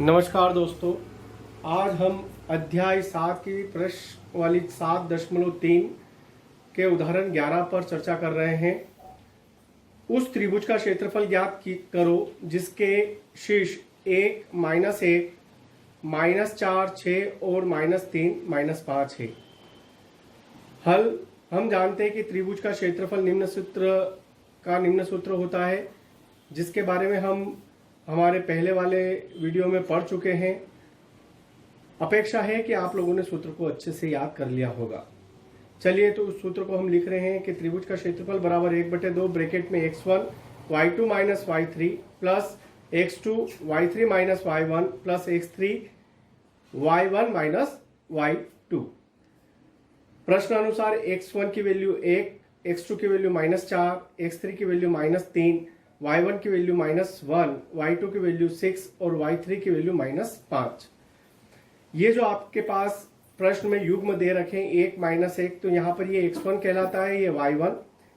नमस्कार दोस्तों, आज हम अध्याय 7 की प्रश्न वाली 7.3 के उदाहरण 11 पर चर्चा कर रहे हैं। उस त्रिभुज का क्षेत्रफल ज्ञात करो जिसके शीर्ष 1, -1, -4, 6 और -3, -5 है। हल हम जानते हैं कि त्रिभुज का क्षेत्रफल निम्न सूत्र होता है, जिसके बारे में हम हमारे पहले वाले वीडियो में पढ़ चुके हैं। अपेक्षा है कि आप लोगों ने सूत्र को अच्छे से याद कर लिया होगा। चलिए, तो उस सूत्र को हम लिख रहे हैं कि त्रिभुज का क्षेत्रफल बराबर 1/2 ब्रैकेट में x1 y2 - y3 plus x2 y3 - y1 plus x3 y1 - y2। प्रश्न अनुसार x1 की वैल्यू 1, x2 की वैल्यू -4, x3 की वैल्यू -3, y1 की वैल्यू -1, y2 की वैल्यू 6 और y3 की वैल्यू -5। ये जो आपके पास प्रश्न में युग्म दे रखे हैं 1, -1, तो यहाँ पर ये x1 कहलाता है, ये y1,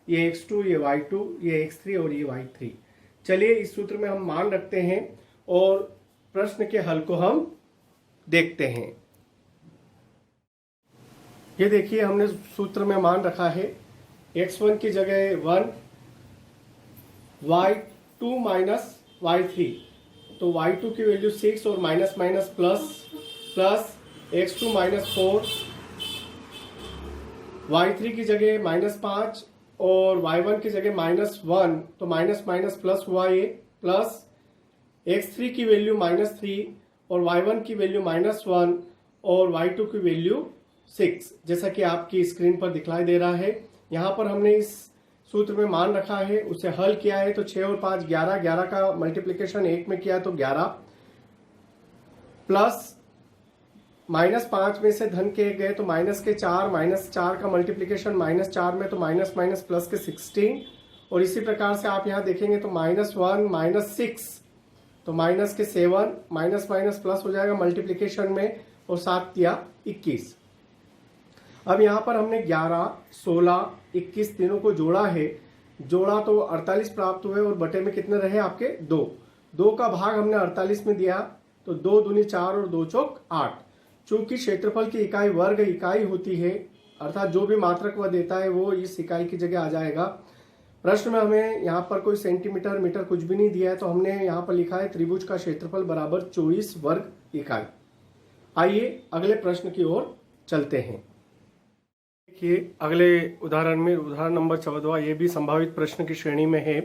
ये x2, ये y2, ये x3 और ये y3। चलिए, इस सूत्र में हम मान रखते हैं और प्रश्न के हल को हम देखते हैं। ये देखिए, हमने सूत्र में मान रखा है x1 की जगह 1, y2 - y3, तो y2 की वैल्यू 6 और माइनस प्लस x2 -4, y3 की जगह -5 और y1 की जगह -1, तो माइनस प्लस हुआ ये, प्लस x3 की वैल्यू -3 और y1 की वैल्यू -1 और y2 की वैल्यू 6, जैसा कि आपकी स्क्रीन पर दिखलाई दे रहा है। यहाँ पर हमने इस सूत्र में मान रखा है, उसे हल किया है, तो 6 और 5 11, 11 का मल्टीप्लिकेशन 1 में किया तो 11, प्लस -5 में से धन के गए तो माइनस के 4, -4 का मल्टीप्लिकेशन -4 में तो माइनस प्लस के 16, और इसी प्रकार से आप यहाँ देखेंगे तो -1 -6 तो माइनस के 7, माइनस प्लस हो जाएगा मल्टीप्लिकेशन में, और 7 या 21। अब यहाँ पर हमने 11, 16, 21 तीनों को जोड़ा तो 48 प्राप्त हुए, और बटे में कितने रहे आपके 2 का भाग हमने 48 में दिया, तो 2 दूनी 4 और 2 चौक 8। चूंकि क्षेत्रफल की इकाई वर्ग इकाई होती है, अर्थात जो भी मात्रक वह देता है वो इस इकाई की जगह आ जाएगा। प्रश्न में हमें यहाँ पर कोई सेंटीमीटर मीटर कुछ भी नहीं दिया है, तो हमने यहाँ पर लिखा है त्रिभुज का क्षेत्रफल बराबर 24 वर्ग इकाई। आइए अगले प्रश्न की ओर चलते हैं। देखिए, अगले उदाहरण में उदाहरण नंबर 14, ये भी संभावित प्रश्न की श्रेणी में है।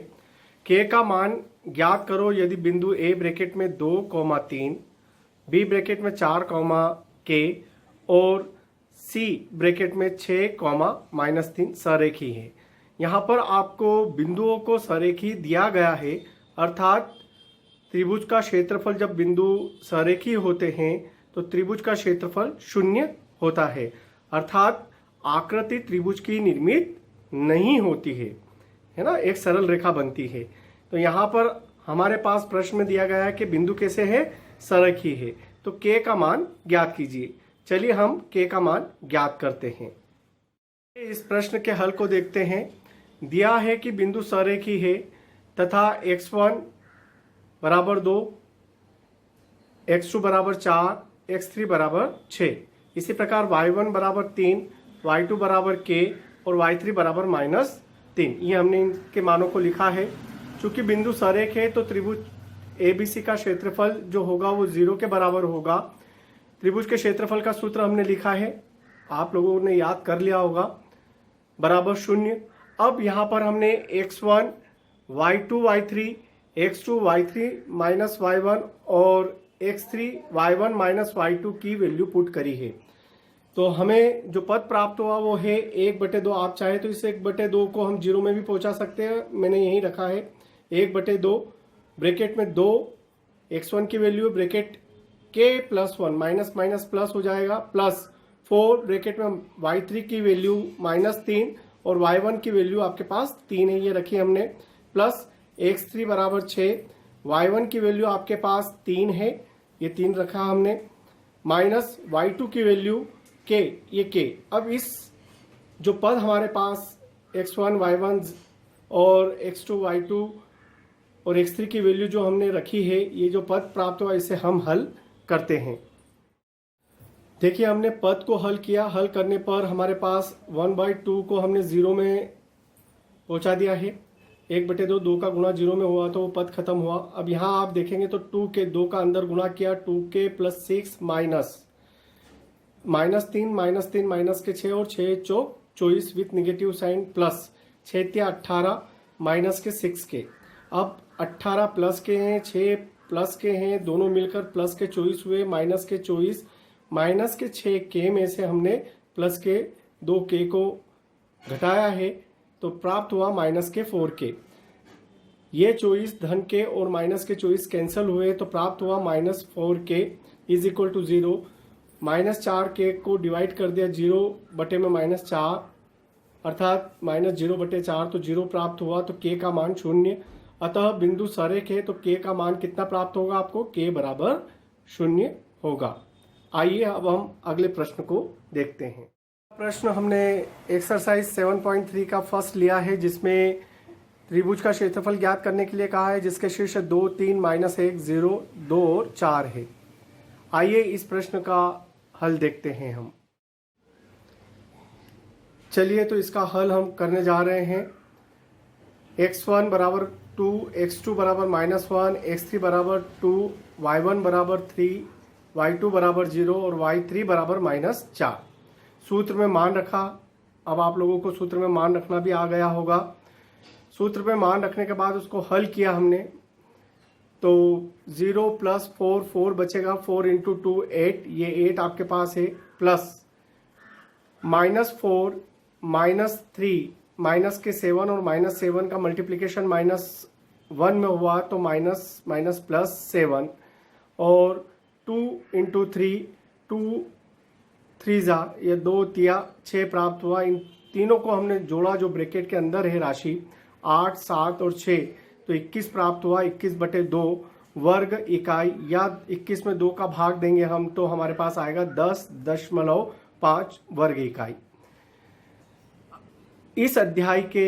k का मान ज्ञात करो यदि बिंदु a ब्रैकेट में 2, 3, b ब्रैकेट में 4, k और c ब्रैकेट में 6, -3 सरेखी है। यहाँ पर आपको बिंदुओं को सरेखी दिया गया है, अर्थात त्रिभुज का क्षेत्रफल जब बिंदु सरेखी होते हैं तो त्रिभुज का क्षेत्रफल 0 होता है, अर्थात आकृति त्रिभुज की निर्मित नहीं होती है ना, एक सरल रेखा बनती है। तो यहाँ पर हमारे पास प्रश्न में दिया गया है कि बिंदु कैसे है, सरेखी है, तो k का मान ज्ञात कीजिए। चलिए हम k का मान ज्ञात करते हैं। इस प्रश्न के हल को देखते हैं। दिया है कि बिंदु सरेखी है तथा x1 बराबर 2, x2 बराबर 4, x3 बराबर 6, इसी प्रकार y1 बराबर 3, y2 बराबर k और y3 बराबर -3। ये हमने इनके मानों को लिखा है। चूंकि बिंदु सरेख है तो त्रिभुज ABC का क्षेत्रफल जो होगा वो 0 के बराबर होगा। त्रिभुज के क्षेत्रफल का सूत्र हमने लिखा है, आप लोगों ने याद कर लिया होगा, बराबर 0। अब यहाँ पर हमने x1 y2 y3, x2 y3 - y1 और x3 y1 - y2 की वैल्यू पुट करी है। तो हमें जो पद प्राप्त हुआ वो है 1/2। आप चाहे तो इस 1/2 को हम 0 में भी पहुंचा सकते हैं, मैंने यही रखा है 1/2 ब्रैकेट में 2, x1 की value bracket k +1 minus plus हो जाएगा, प्लस 4 ब्रैकेट में y3 की वैल्यू -3 और y1 की वैल्यू आपके पास 3 है, ये रखी हमने, प्लस x3 बराबर 6, y1 की वैल्यू आपके पास 3 है, ये 3 रखा हमने, माइनस y2 की वैल्यू k, ये k। अब इस जो पद हमारे पास x1 y1 और x2 y2 और x3 की वैल्यू जो हमने रखी है, ये जो पद प्राप्त हुआ इसे हम हल करते हैं। देखिए हमने पद को हल किया, हल करने पर हमारे पास 1/2 को हमने 0 में पहुंचा दिया है। 1/2 2 का गुणा 0 में हुआ तो वो पद खत्म हुआ। अब यहाँ आप देखेंगे तो 2 के 2 का अंदर गुणा किया, 2k + 6 -3 माइनस के 6 और 6 चौक 24 with negative sign plus 6 × 18 minus के 6 के। अब 18 प्लस के हैं, 6 प्लस के हैं, दोनों मिलकर प्लस के 24 हुए, माइनस के 24 माइनस के 6 के में से हमने प्लस के 2 के को घटाया है तो प्राप्त हुआ माइनस के 4 के। ये 24 धन के और माइनस के 24 कैंसिल हुए तो प्राप्त हुआ -4 के इज इक्वल टू 0। -4 के को डिवाइड कर दिया 0/-4 अर्थात -0/4 तो 0 प्राप्त हुआ तो k का मान 0। अतः बिंदु सरेख है तो k का मान कितना प्राप्त होगा आपको, k बराबर 0 होगा। आइए अब हम अगले प्रश्न को देखते हैं। प्रश्न हमने एक्सरसाइज 7.3 का फर्स्ट लिया है जिसमें त्रिभुज का क्षेत्रफल ज्ञात करने के लिए कहा है जिसके शीर्ष 2 3 -1 0 2 और 4 है। आइए इस प्रश्न का हल देखते हैं हम। चलिए तो इसका हल हम करने जा रहे हैं। x1 बराबर 2, x2 बराबर -1, x3 बराबर 2, y1 बराबर 3, y2 बराबर 0 और y3 बराबर -4। सूत्र में मान रखा। अब आप लोगों को सूत्र में मान रखना भी आ गया होगा। सूत्र में मान रखने के बाद उसको हल किया हमने तो 0 + 4 4 बचेगा, 4 × 2 8, ये 8 आपके पास है, प्लस -4 -3 माइनस के 7 और -7 का मल्टीप्लिकेशन -1 में हुआ तो माइनस प्लस 7 और 2 × 3 2 3 ये 2 तिया 6 प्राप्त हुआ। इन तीनों को हमने जोड़ा जो ब्रैकेट के अंदर है राशि 8 7 और 6 तो 21 प्राप्त हुआ। 21/2 वर्ग इकाई या 21 में 2 का भाग देंगे हम तो हमारे पास आएगा 10.5 वर्ग इकाई। इस अध्याय के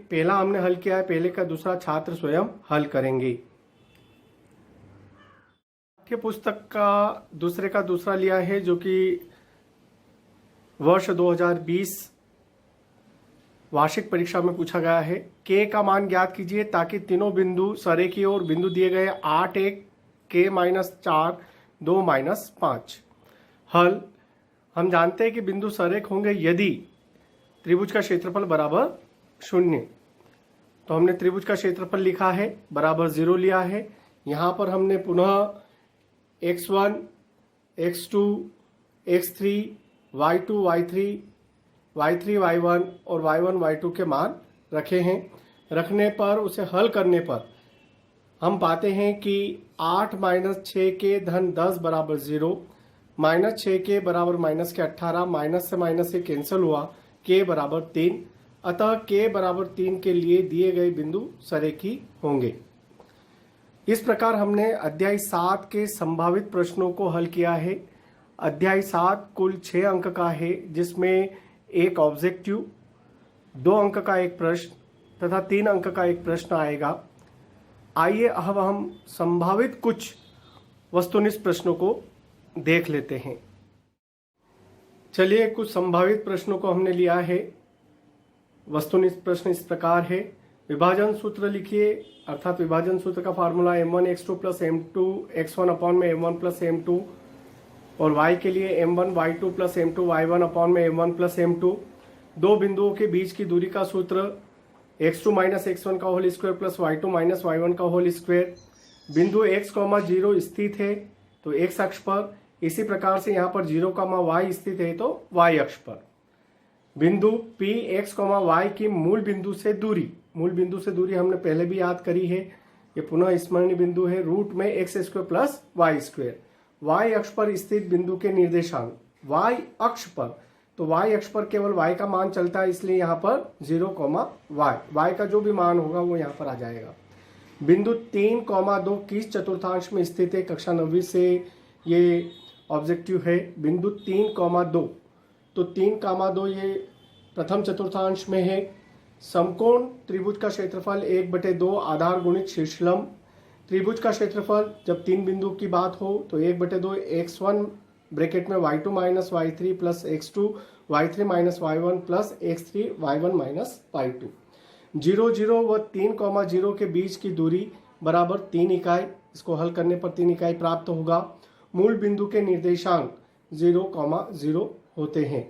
पहला हमने हल किया है, पहले का दूसरा छात्र स्वयं हल करेंगे। पाठ्य पुस्तक का दूसरा लिया है जो कि वर्ष 2020 वार्षिक परीक्षा में पूछा गया है। k का मान ज्ञात कीजिए ताकि तीनों बिंदु सरेखीय और बिंदु दिए गए 8 1 k -4 2 -5। हल हम जानते हैं कि बिंदु सरेख होंगे यदि त्रिभुज का क्षेत्रफल बराबर 0। तो हमने त्रिभुज का क्षेत्रफल लिखा है बराबर 0 लिया है। यहाँ पर हमने पुनः x1 x2 x3 y2 y3 y3 y1 और y1 y2 के मान रखे हैं। रखने पर उसे हल करने पर हम पाते हैं कि 8 - 6 के धन 10 बराबर 0, -6 के बराबर -18, माइनस से माइनस से कैंसिल हुआ, k बराबर 3। अतः k बराबर 3 के लिए दिए गए बिंदु सरेखी होंगे। इस प्रकार हमने अध्याय 7 के संभावित प्रश्नों को हल किया है। अध्याय 7 कुल 6 अंक का है जिसमें एक ऑब्जेक्टिव, 2 अंक का एक प्रश्न तथा 3 अंक का एक प्रश्न आएगा। आइए अब हम संभावित कुछ वस्तुनिष्ठ प्रश्नों को देख लेते हैं। चलिए कुछ संभावित प्रश्नों को हमने लिया है। वस्तुनिष्ठ प्रश्न इस प्रकार है। विभाजन सूत्र लिखिए, अर्थात विभाजन सूत्र का formula m1 x2 + m2 x1 upon में m1 + m2 और y के लिए m1 y2 + m2 y1 upon में m1 + m2। दो बिंदुओं के बीच की दूरी का सूत्र x2 - x1 का whole square plus y2 - y1 का होल स्क्वायर। बिंदु x, 0 स्थित है तो x अक्ष पर, इसी प्रकार से यहाँ पर 0, y स्थित है तो y अक्ष पर। बिंदु P x, y की मूल बिंदु से दूरी हमने पहले भी याद करी है, ये पुनः स्मरणीय बिंदु है। रूट में x² प्लस y²। y अक्ष पर स्थित बिंदु के निर्देशांक y अक्ष पर, तो y अक्ष पर केवल y का मान चलता है इसलिए यहाँ पर 0, y का जो भी मान होगा वो यहाँ पर आ जाएगा। बिंदु 3, 2 किस चतुर्थांश में स्थित है? कक्षा 9वीं से ये ऑब्जेक्टिव है। बिंदु 3, 2 तो 3, 2 ये प्रथम चतुर्थांश में है। समकोण त्रिभुज का क्षेत्रफल 1/2 आधार गुणित शीर्षलंब। त्रिभुज का क्षेत्रफल जब 3 बिंदु की बात हो तो 1/2 x1 ब्रैकेट में y2 minus y3 plus x2 y3 minus y1 plus x3 y1 minus y2। 0 0 व 3,0 के बीच की दूरी बराबर 3 इकाई। इसको हल करने पर 3 इकाई प्राप्त होगा। मूल बिंदु के निर्देशांक 0,0 होते हैं।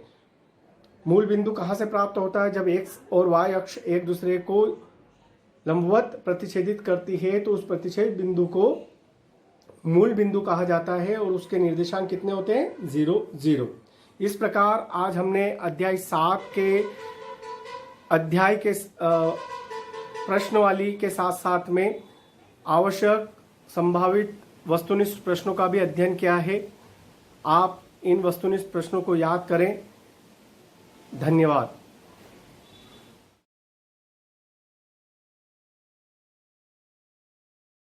मूल बिंदु कहाँ से प्राप्त होता है? जब x और y अक्ष एक दूसरे को लंबवत प्रतिच्छेदित करती है तो उस प्रतिच्छेद बिंदु को मूल बिंदु कहा जाता है और उसके निर्देशांक कितने होते हैं? 0 0। इस प्रकार आज हमने अध्याय 7 के अध्याय के प्रश्नवाली के साथ साथ में आवश्यक संभावित वस्तुनिष्ठ प्रश्नों का भी अध्ययन किया है। आप इन वस्तुनिष्ठ प्रश्नों को याद करें। धन्यवाद।